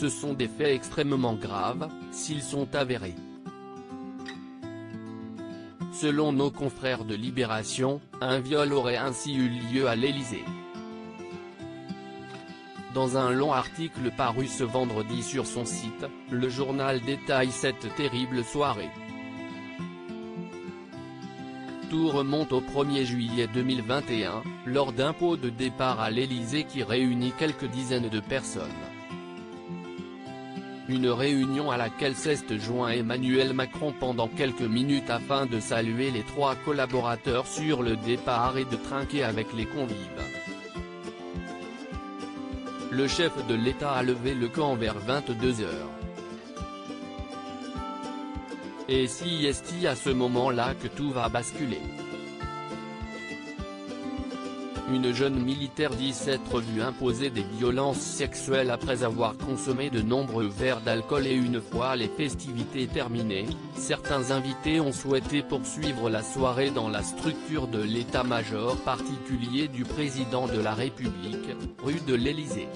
ce sont des faits extrêmement graves, s'ils sont avérés. Selon nos confrères de Libération, un viol aurait ainsi eu lieu à l'Élysée. Dans un long article paru ce vendredi sur son site, le journal détaille cette terrible soirée. Tout remonte au 1er juillet 2021, lors d'un pot de départ à l'Élysée qui réunit quelques dizaines de personnes. Une réunion à laquelle s'est joint Emmanuel Macron pendant quelques minutes afin de saluer les 3 collaborateurs sur le départ et de trinquer avec les convives. Le chef de l'État a levé le camp vers 22 h. Et si est-il à ce moment-là que tout va basculer? Une jeune militaire dit s'être vue imposer des violences sexuelles après avoir consommé de nombreux verres d'alcool et une fois les festivités terminées, certains invités ont souhaité poursuivre la soirée dans la structure de l'état-major particulier du président de la République, rue de l'Élysée.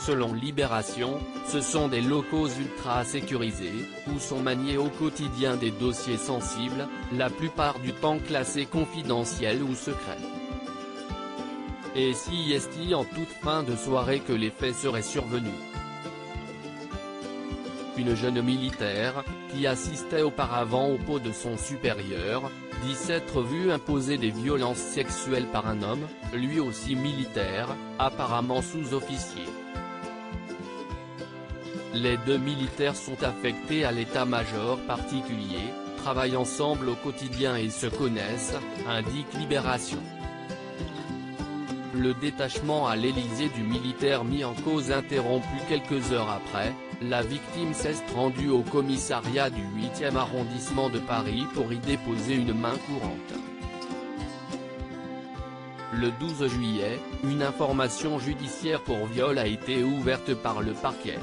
Selon Libération, ce sont des locaux ultra sécurisés, où sont maniés au quotidien des dossiers sensibles, la plupart du temps classés confidentiels ou secrets. Et si est-il en toute fin de soirée que les faits seraient survenus? Une jeune militaire, qui assistait auparavant au pot de son supérieur, dit s'être vue imposer des violences sexuelles par un homme, lui aussi militaire, apparemment sous-officier. Les 2 militaires sont affectés à l'état-major particulier, travaillent ensemble au quotidien et se connaissent, indique Libération. Le détachement à l'Élysée du militaire mis en cause interrompu quelques heures après, la victime s'est rendue au commissariat du 8e arrondissement de Paris pour y déposer une main courante. Le 12 juillet, une information judiciaire pour viol a été ouverte par le parquet.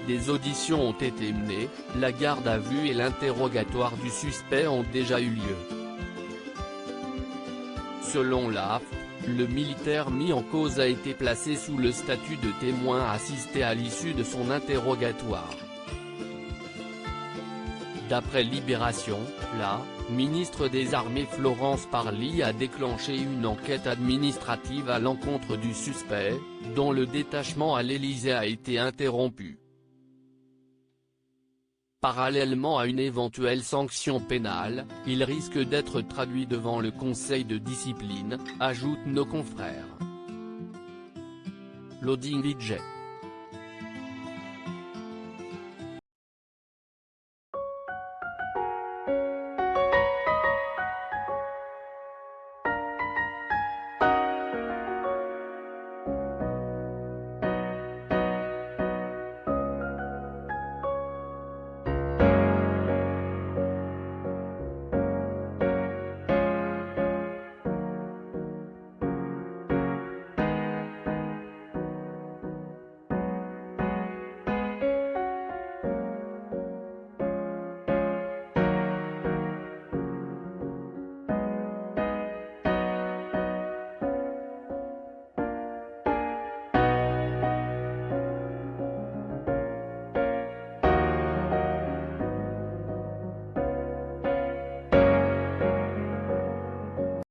Des auditions ont été menées, la garde à vue et l'interrogatoire du suspect ont déjà eu lieu. Selon l'AFP, le militaire mis en cause a été placé sous le statut de témoin assisté à l'issue de son interrogatoire. D'après Libération, la ministre des Armées Florence Parly a déclenché une enquête administrative à l'encontre du suspect, dont le détachement à l'Élysée a été interrompu. Parallèlement à une éventuelle sanction pénale, il risque d'être traduit devant le Conseil de discipline, ajoutent nos confrères. Loading Widget.